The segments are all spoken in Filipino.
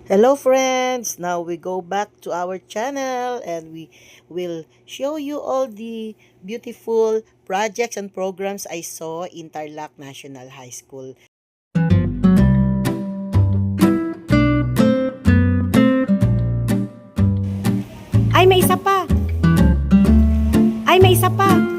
Hello friends! Now we go back to our channel and we will show you all the beautiful projects and programs I saw in Tarlac National High School. Ay, may isa pa! Ay, may isa pa!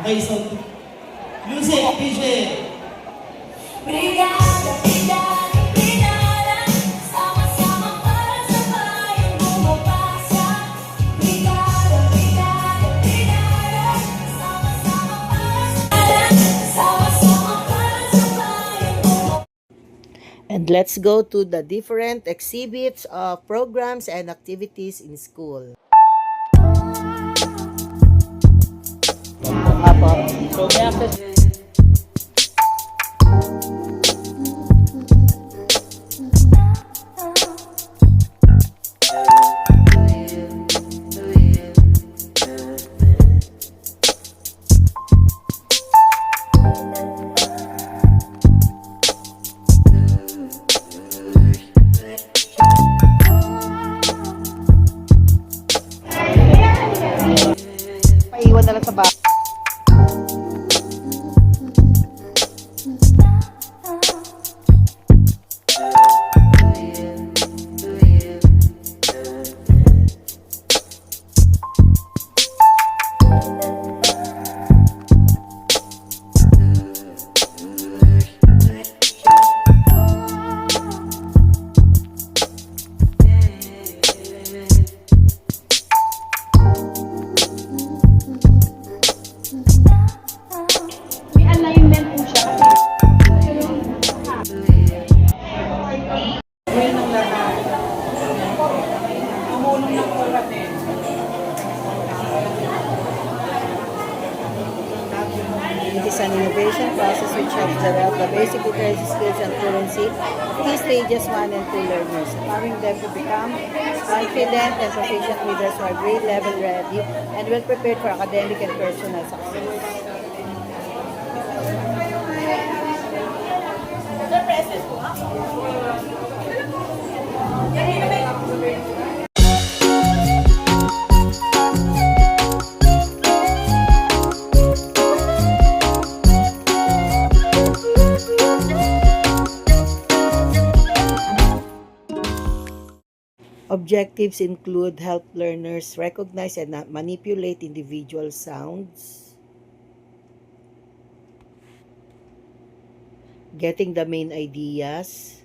Okay, so music, DJ. Brigada, brigada, brigada, sama-sama para sa bayang bumabasa. Brigada, brigada, brigada, sama-sama para sa bayang bumabasa. And let's go to the different exhibits of programs and activities in school. So may access. Paiwan na lang sa bahay. It is an innovation process which helps develop the basic literacy skills and fluency of key stages 1 and 2 learners, allowing them to become confident and proficient readers who are grade level ready and well prepared for academic and personal success. Objectives include help learners recognize and manipulate individual sounds, getting the main ideas,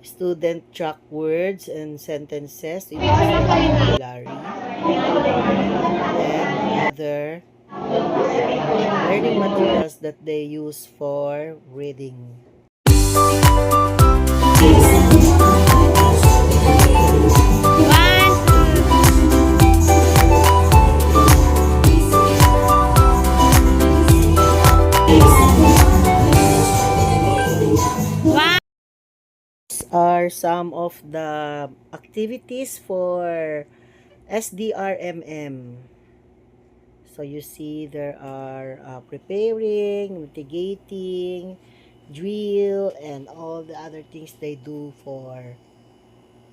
student track words and sentences in vocabulary, and other learning materials that they use for reading. Are some of the activities for SDRMM. So you see there are preparing, mitigating, drill, and all the other things they do for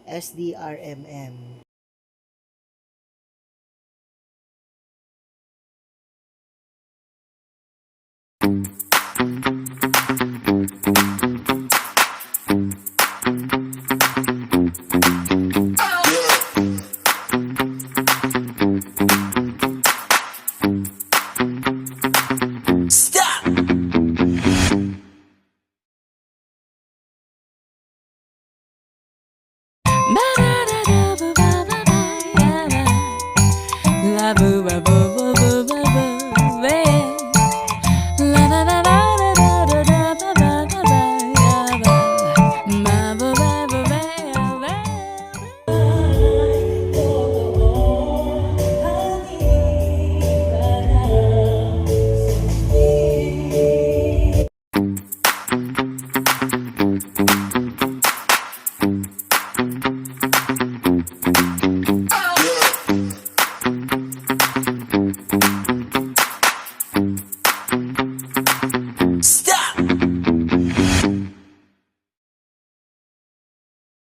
SDRMM.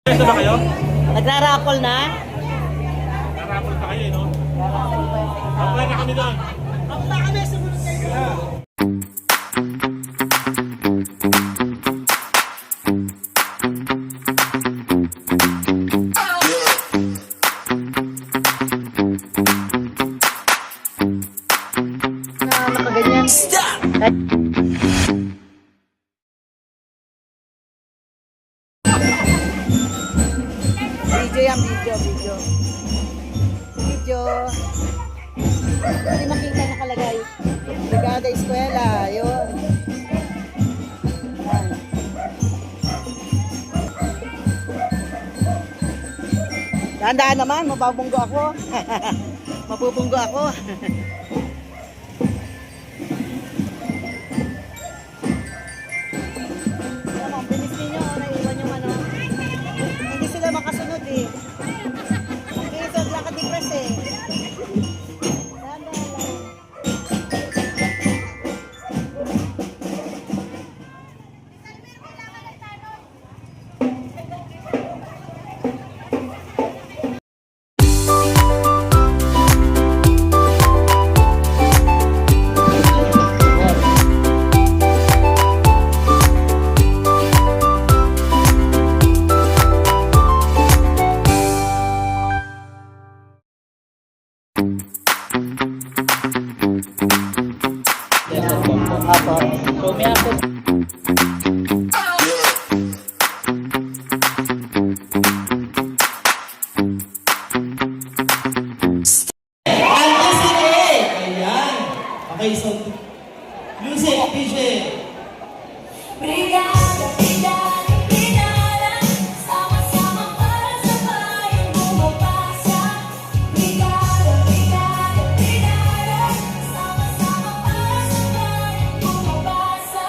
Pwesto ba kayo? Nagra-raffle na? Narapol pa kayo, no? Apply na kami doon. Na nakaganyan. Video yan, video. Hindi makita nakalagay. Brigada Eskwela, yun. Yan. Dahan-dahan naman, mababunggo ako. Mabubunggo ako. Alam mo, ang bilis ninyo, naiwan yung ano. Hindi sila makasunod eh. Ang bilis ang lakad ni Chris eh. Dahan-dahan lang. Apo. So may access. Fantastic eh! Ayan. Okay, so music, DJ. Brigada, brigada, brigada, sama-sama para sa bayang bumabasa. Brigada, brigada, brigada, sama-sama para sa bayang bumabasa.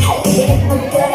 Halika magka